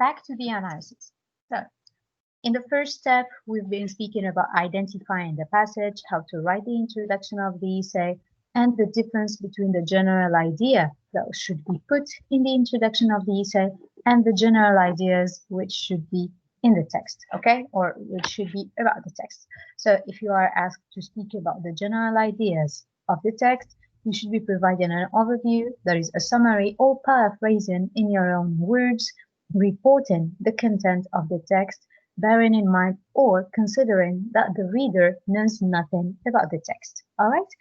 back to the analysis. So, in the first step, we've been speaking about identifying the passage, how to write the introduction of the essay, and the difference between the general idea that should be put in the introduction of the essay and the general ideas which should be in the text, okay, or which should be about the text. So if you are asked to speak about the general ideas of the text, you should be providing an overview, that is a summary or paraphrasing in your own words, reporting the content of the text, bearing in mind or considering that the reader knows nothing about the text. All right.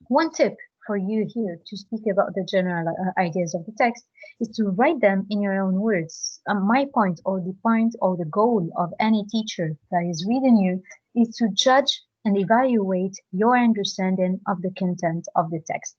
One tip for you here to speak about the general ideas of the text is to write them in your own words. My point or the goal of any teacher that is reading you is to judge and evaluate your understanding of the content of the text.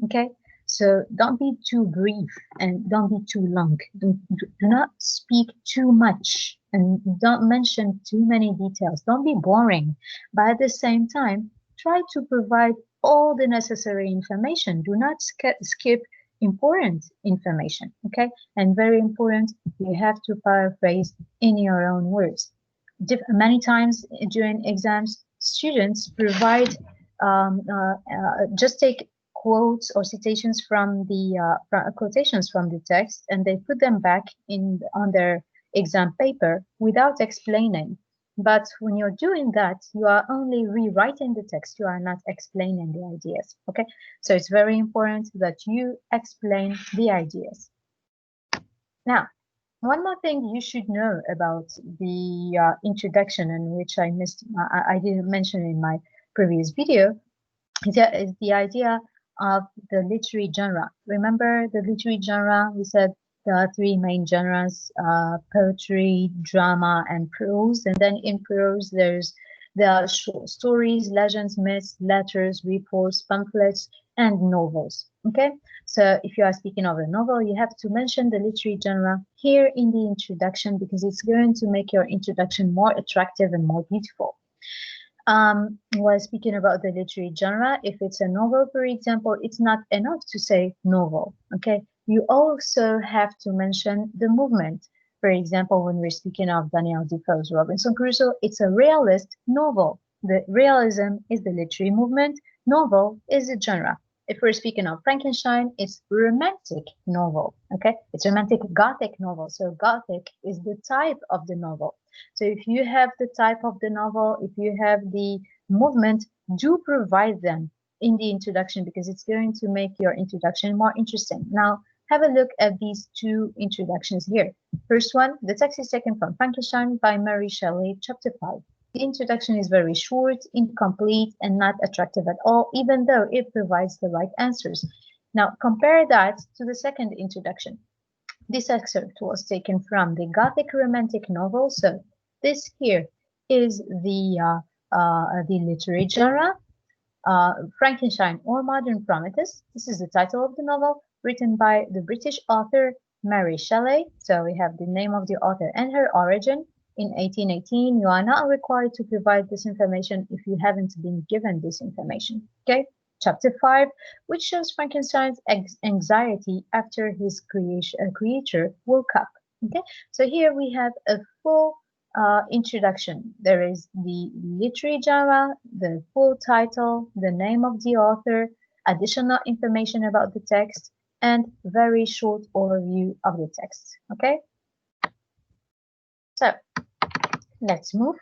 Okay? So don't be too brief and don't be too long. Do not speak too much and don't mention too many details. Don't be boring. But at the same time, try to provide all the necessary information. Do not skip important information, okay? And very important, you have to paraphrase in your own words. Many times during exams, students provide, just take quotes or citations from the quotations from the text, and they put them back on their exam paper without explaining. But when you're doing that, you are only rewriting the text. You are not explaining the ideas, okay? So it's very important that you explain the ideas. Now, one more thing you should know about the introduction, and which I missed, I didn't mention in my previous video, is the idea of the literary genre. Remember the literary genre? We said there are three main genres: poetry, drama, and prose. And then in prose, there are short stories, legends, myths, letters, reports, pamphlets, and novels. Okay, so if you are speaking of a novel, you have to mention the literary genre here in the introduction, because it's going to make your introduction more attractive and more beautiful. While speaking about the literary genre, if it's a novel, for example, it's not enough to say novel, okay? You also have to mention the movement. For example, when we're speaking of Daniel Defoe's Robinson Crusoe, it's a realist novel. The realism is the literary movement. Novel is the genre. If we're speaking of Frankenstein, it's romantic novel, okay? It's romantic Gothic novel. So Gothic is the type of the novel. So if you have the type of the novel, if you have the movement, do provide them in the introduction, because it's going to make your introduction more interesting. Now, have a look at these two introductions here. First one, the text is taken from Frankenstein by Mary Shelley, chapter 5. The introduction is very short, incomplete, and not attractive at all, even though it provides the right answers. Now, compare that to the second introduction. This excerpt was taken from the Gothic romantic novel. So this here is the literary genre, Frankenstein or Modern Prometheus. This is the title of the novel, written by the British author Mary Shelley. So we have the name of the author and her origin. In 1818, you are not required to provide this information if you haven't been given this information. Okay. Chapter 5, which shows Frankenstein's anxiety after his creature woke up. Okay, so here we have a full introduction. There is the literary genre, the full title, the name of the author, additional information about the text, and very short overview of the text. Okay, so let's move.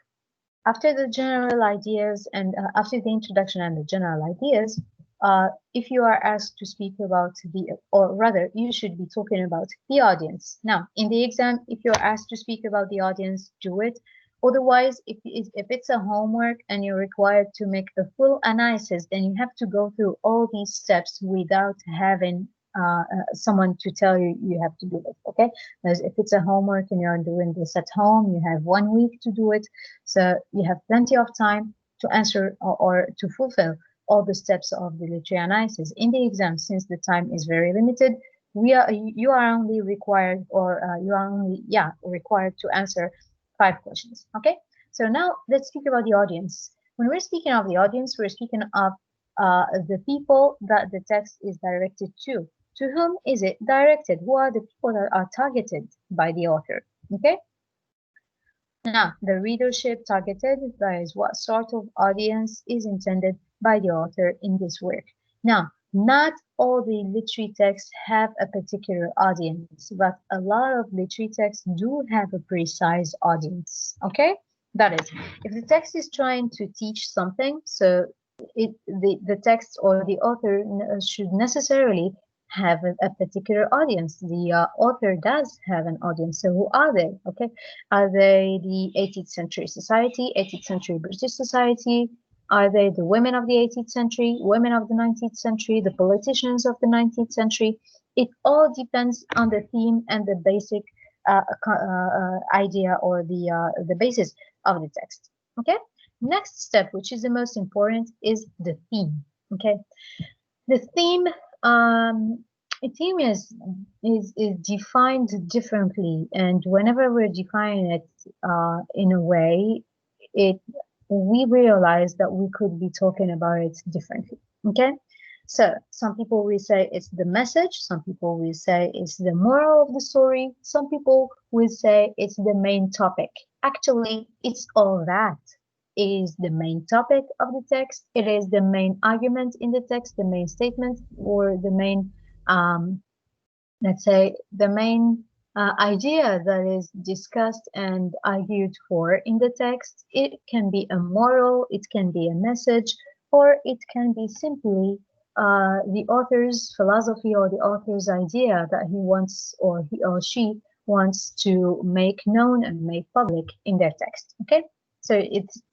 After the general ideas and after the introduction and the general ideas, if you are asked to speak about or rather, you should be talking about the audience. Now, in the exam, if you're asked to speak about the audience, do it. Otherwise, if it's a homework and you're required to make a full analysis, then you have to go through all these steps without having someone to tell you you have to do it, okay? Because if it's a homework and you're doing this at home, you have 1 week to do it. So you have plenty of time to answer or to fulfill all the steps of the literary analysis. In the exam, since the time is very limited, you are only required required to answer 5 questions, okay? So now let's speak about the audience. When we're speaking of the audience, we're speaking of the people that the text is directed to. To whom is it directed? Who are the people that are targeted by the author? Okay. Now, the readership targeted, that is what sort of audience is intended by the author in this work. Now, not all the literary texts have a particular audience, but a lot of literary texts do have a precise audience. Okay? That is, if the text is trying to teach something, so the text or the author should necessarily have a particular audience. The author does have an audience. So who are they? Okay, are they the 18th century society, 18th century British society? Are they the women of the 18th century, women of the 19th century, the politicians of the 19th century? It all depends on the theme and the basic idea or the basis of the text. Okay. Next step, which is the most important, is the theme. Okay, the theme. A theme is defined differently, and whenever we're defining it in a way, it we realize that we could be talking about it differently. Okay, so some people will say it's the message, some people will say it's the moral of the story, some people will say it's the main topic. Actually, it's all that. It is the main topic of the text. It is the main argument in the text, the main statement, or the main, let's say, the main idea that is discussed and argued for in the text. It can be a moral, it can be a message, or it can be simply the author's philosophy or the author's idea that he wants or he or she wants to make known and make public in their text. Okay, so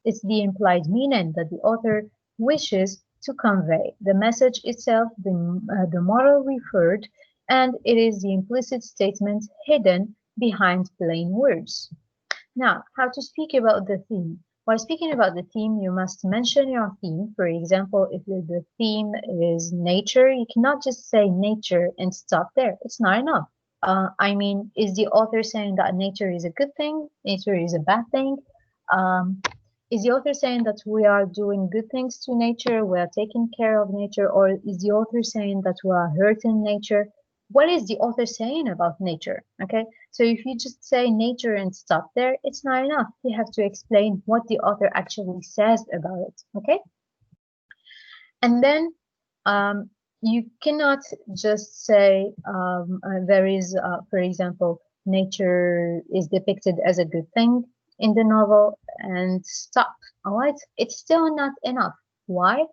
it's the implied meaning that the author wishes to convey, the message itself, the moral referred, and it is the implicit statement hidden behind plain words. Now, how to speak about the theme? While speaking about the theme, you must mention your theme. For example, if the theme is nature, you cannot just say nature and stop there. It's not enough. I mean, is the author saying that nature is a good thing? Nature is a bad thing? Is the author saying that we are doing good things to nature, we are taking care of nature, or is the author saying that we are hurting nature? What is the author saying about nature? Okay, so if you just say nature and stop there, it's not enough. You have to explain what the author actually says about it. Okay, and then you cannot just say there is, for example, nature is depicted as a good thing in the novel and stop. All right, it's still not enough. Why?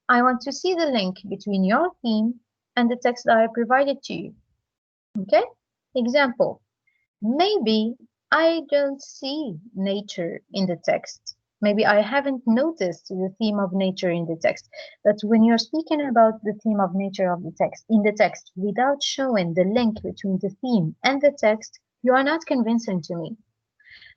I want to see the link between your theme and the text that I provided to you. Okay, example, maybe I don't see nature in the text. Maybe I haven't noticed the theme of nature in the text. But when you're speaking about the theme of nature of the text in the text without showing the link between the theme and the text, you are not convincing to me.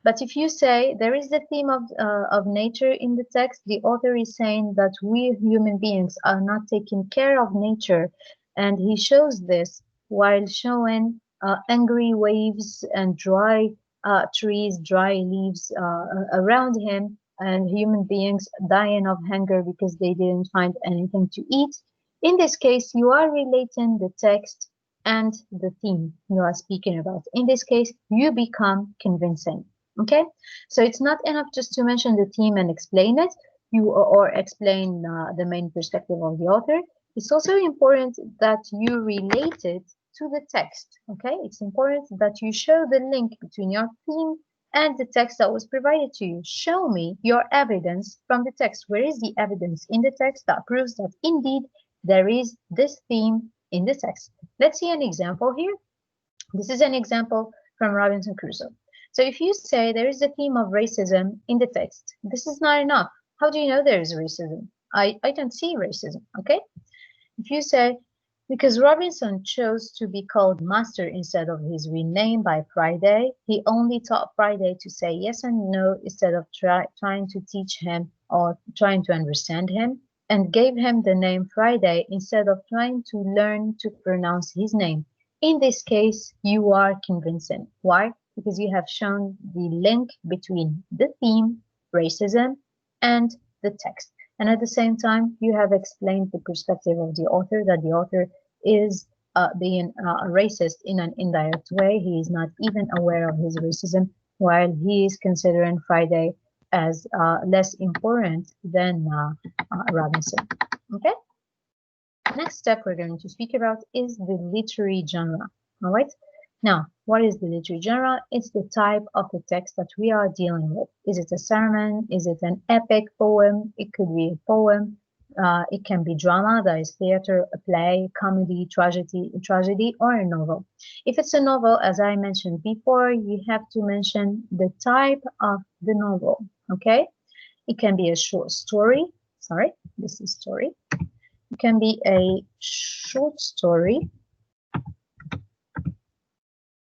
But if you say there is the theme of nature in the text, the author is saying that we human beings are not taking care of nature, and he shows this while showing angry waves and dry trees, dry leaves around him, and human beings dying of hunger because they didn't find anything to eat. In this case, you are relating the text and the theme you are speaking about. In this case, you become convincing. Okay, so it's not enough just to mention the theme and explain it, or explain the main perspective of the author. It's also important that you relate it to the text. Okay, it's important that you show the link between your theme and the text that was provided to you. Show me your evidence from the text. Where is the evidence in the text that proves that indeed there is this theme in the text? Let's see an example here. This is an example from Robinson Crusoe. So if you say there is a theme of racism in the text, this is not enough. How do you know there is racism? I don't see racism, okay? If you say, because Robinson chose to be called Master instead of his real name by Friday, he only taught Friday to say yes and no instead of trying to teach him or trying to understand him, and gave him the name Friday instead of trying to learn to pronounce his name. In this case, you are convincing. Why? Because you have shown the link between the theme, racism, and the text. And at the same time, you have explained the perspective of the author, that the author is being racist in an indirect way. He is not even aware of his racism, while he is considering Friday as less important than Robinson. Okay. Next step we're going to speak about is the literary genre. All right. Now, what is the literary genre? It's the type of the text that we are dealing with. Is it a sermon? Is it an epic poem? It could be a poem. It can be drama, that is theater, a play, comedy, tragedy, or a novel. If it's a novel, as I mentioned before, you have to mention the type of the novel. Okay. It can be a short story. Sorry, this is story. It can be a short story,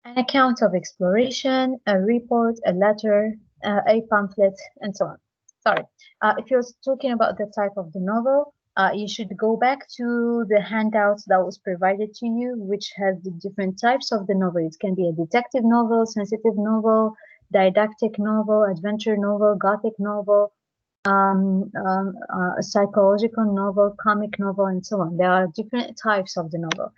an account of exploration, a report, a letter, a pamphlet, and so on. Sorry, if you're talking about the type of the novel, you should go back to the handouts that was provided to you, which has the different types of the novel. It can be a detective novel, sensitive novel, didactic novel, adventure novel, gothic novel, a psychological novel, comic novel, and so on. There are different types of the novel.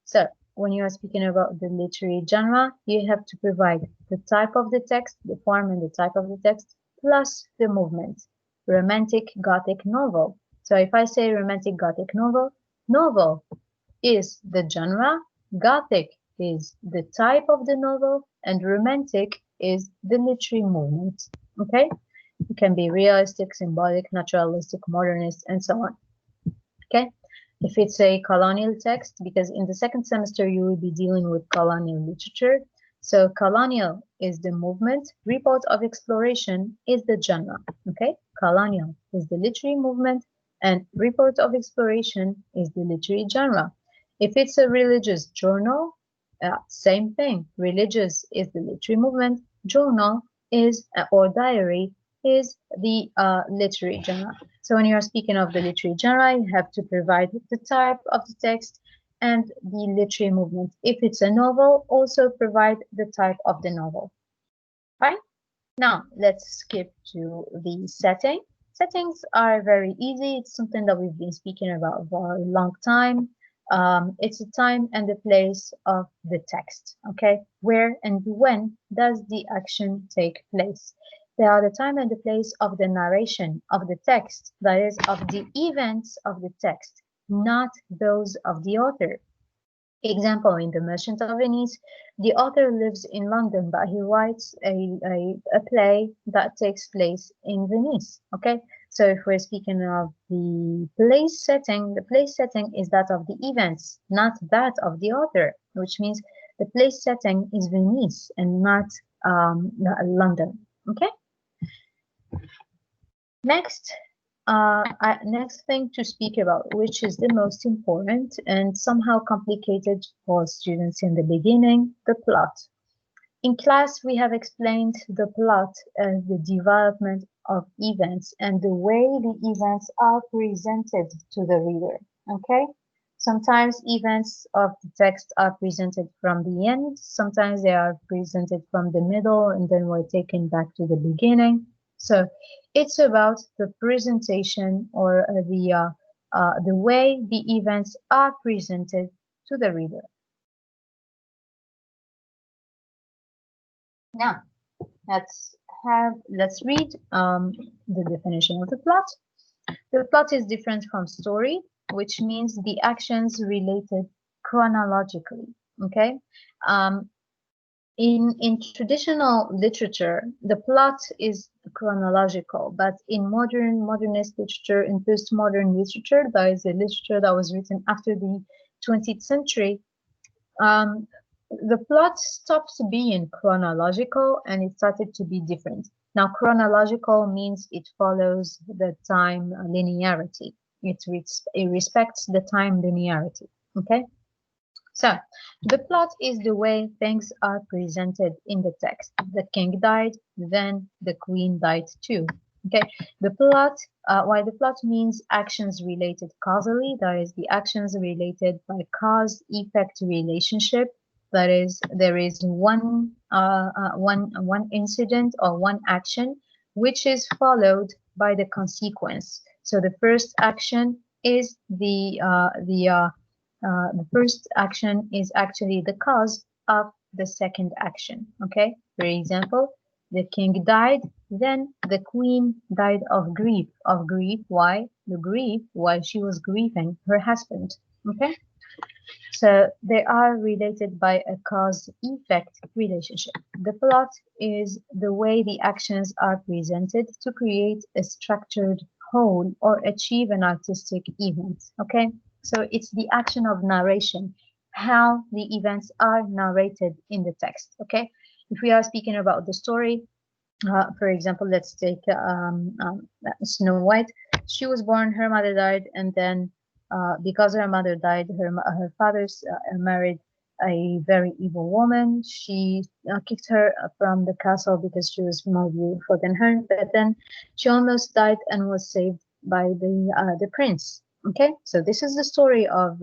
So when you are speaking about the literary genre, you have to provide the type of the text, the form and the type of the text, plus the movement. Romantic Gothic novel. So if I say romantic Gothic novel, novel is the genre, Gothic is the type of the novel, and romantic is the literary movement. Okay? It can be realistic, symbolic, naturalistic, modernist, and so on. Okay? If it's a colonial text, because in the second semester you will be dealing with colonial literature. So colonial is the movement, report of exploration is the genre. Okay? Colonial is the literary movement, and report of exploration is the literary genre. If it's a religious journal, same thing. Religious is the literary movement, journal is or diary is the literary genre. So when you are speaking of the literary genre, you have to provide the type of the text and the literary movement. If it's a novel, also provide the type of the novel. Fine. Now let's skip to the setting. Settings are very easy. It's something that we've been speaking about for a long time. It's the time and the place of the text. Okay, where and when does the action take place? They are the time and the place of the narration of the text, that is, of the events of the text, not those of the author. Example, in The Merchant of Venice, the author lives in London, but he writes a play that takes place in Venice. Okay, so if we're speaking of the place setting is that of the events, not that of the author, which means the place setting is Venice and not London. Okay. Next, next thing to speak about, which is the most important and somehow complicated for students in the beginning, the plot. In class, we have explained the plot as the development of events and the way the events are presented to the reader. Okay? Sometimes events of the text are presented from the end, sometimes they are presented from the middle, and then we're taken back to the beginning. So it's about the presentation or the way the events are presented to the reader. Now, let's read the definition of the plot. The plot is different from story, which means the actions related chronologically. Okay. In traditional literature, the plot is chronological, but in modernist literature, in postmodern literature, that is a literature that was written after the 20th century, the plot stopped being chronological and it started to be different. Now, chronological means it follows the time linearity. It respects the time linearity. Okay. So, the plot is the way things are presented in the text. The king died, then the queen died too. Okay, the plot, why the plot means actions related causally, that is, the actions related by cause-effect relationship. That is, there is one incident or one action which is followed by the consequence. So the first action is the first action is actually the cause of the second action. Okay, for example, the king died, then the queen died of grief. Of grief, why? The grief while she was grieving her husband. Okay, so they are related by a cause-effect relationship. The plot is the way the actions are presented to create a structured whole or achieve an artistic event. Okay, so it's the action of narration, how the events are narrated in the text. Okay, if we are speaking about the story, for example, let's take Snow White. She was born, her mother died, and then because her mother died, her father married a very evil woman. She kicked her from the castle because she was more beautiful than her. But then she almost died and was saved by the prince. Okay, so this is the story of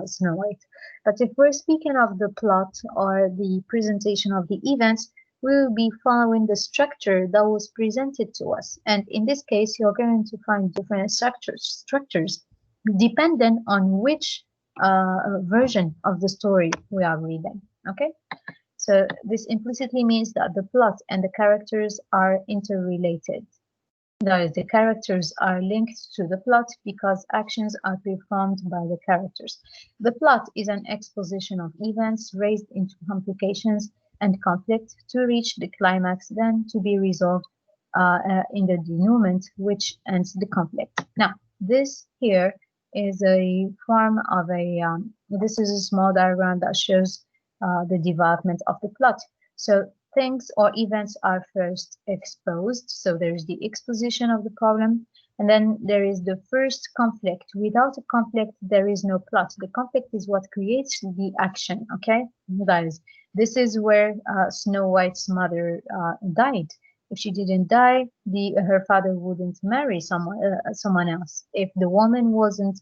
Snow White. But if we're speaking of the plot or the presentation of the events, we will be following the structure that was presented to us. And in this case, you're going to find different structures dependent on which version of the story we are reading. Okay, so this implicitly means that the plot and the characters are interrelated. That is, the characters are linked to the plot because actions are performed by the characters. The plot is an exposition of events raised into complications and conflict to reach the climax, then to be resolved in the denouement, which ends the conflict. Now, this here is a form of this is a small diagram that shows the development of the plot. So things or events are first exposed. So there is the exposition of the problem, and then there is the first conflict. Without a conflict, there is no plot. The conflict is what creates the action. Okay, that is. This is where Snow White's mother died. If she didn't die, her father wouldn't marry someone else. If the woman wasn't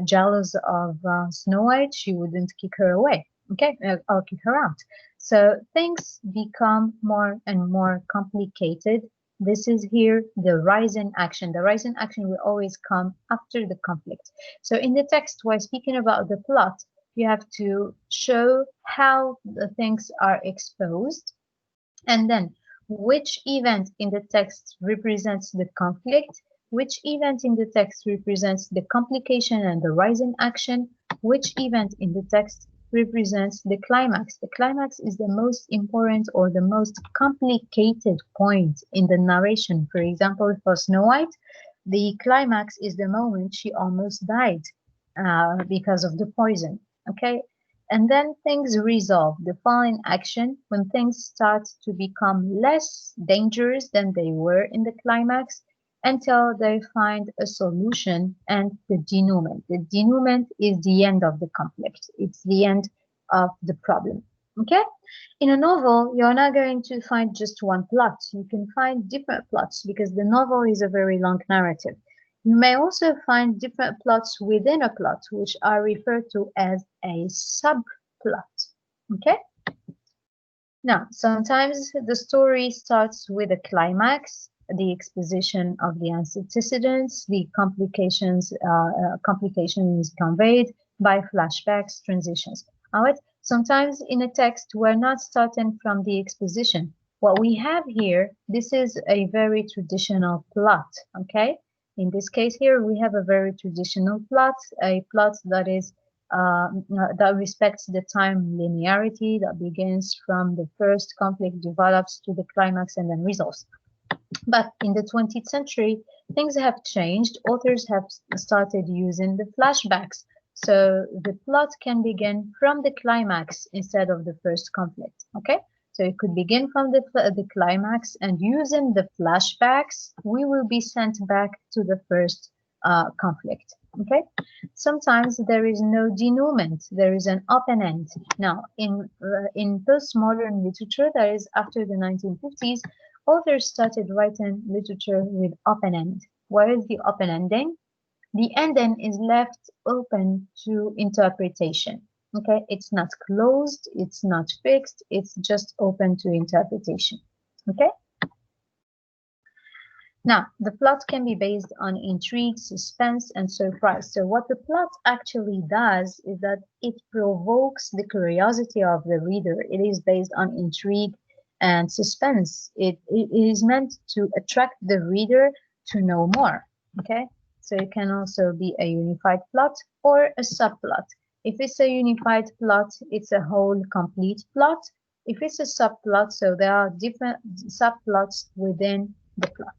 jealous of Snow White, she wouldn't kick her away. Okay, or kick her out. So things become more and more complicated. This is here the rise in action. The rise in action will always come after the conflict. So in the text, while speaking about the plot, you have to show how the things are exposed, and then which event in the text represents the conflict, which event in the text represents the complication and the rise in action, which event in the text represents the climax. The climax is the most important or the most complicated point in the narration. For example, for Snow White, the climax is the moment she almost died because of the poison. Okay, and then things resolve. The following action, when things start to become less dangerous than they were in the climax, until they find a solution and the denouement. The denouement is the end of the conflict. It's the end of the problem. Okay? In a novel, you're not going to find just one plot. You can find different plots because the novel is a very long narrative. You may also find different plots within a plot, which are referred to as a subplot. Okay? Now, sometimes the story starts with a climax, the exposition of the antecedents, the complication is conveyed by flashbacks, transitions. All right. Sometimes in a text, we're not starting from the exposition. What we have here, this is a very traditional plot. Okay. In this case here, we have a very traditional plot, a plot that is that respects the time linearity that begins from the first conflict, develops to the climax, and then resolves. But in the 20th century, things have changed. Authors have started using the flashbacks. So the plot can begin from the climax instead of the first conflict. Okay? So it could begin from the climax, and using the flashbacks, we will be sent back to the first conflict. Okay? Sometimes there is no denouement. There is an open end. Now, in postmodern literature, that is after the 1950s, authors started writing literature with open end. What is the open ending? The ending is left open to interpretation. Okay, it's not closed, it's not fixed, it's just open to interpretation. Okay. Now, the plot can be based on intrigue, suspense, and surprise. So what the plot actually does is that it provokes the curiosity of the reader. It is based on intrigue and suspense. It is meant to attract the reader to know more. Okay? So it can also be a unified plot or a subplot. If it's a unified plot, it's a whole complete plot. If it's a subplot, so there are different subplots within the plot.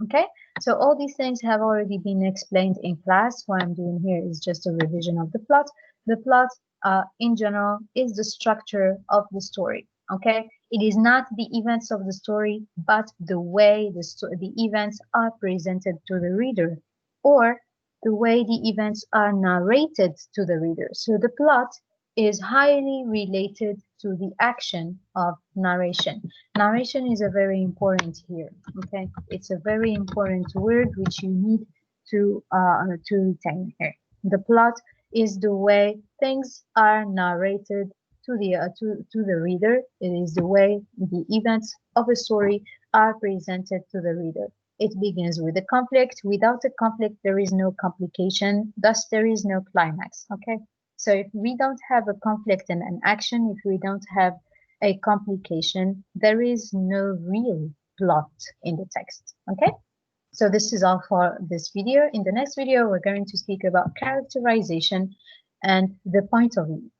Okay, so all these things have already been explained in class. What I'm doing here is just a revision of the plot. The plot, in general, is the structure of the story. Okay, it is not the events of the story, but the way the events are presented to the reader, or the way the events are narrated to the reader. So the plot is highly related to the action of narration. Narration is a very important here. Okay, it's a very important word which you need to retain here. The plot is the way things are narrated to the reader. It is the way the events of a story are presented to the reader. It begins with a conflict. Without a conflict, there is no complication. Thus, there is no climax. Okay. So if we don't have a conflict and an action, if we don't have a complication, there is no real plot in the text. Okay. So this is all for this video. In the next video, we're going to speak about characterization and the point of view.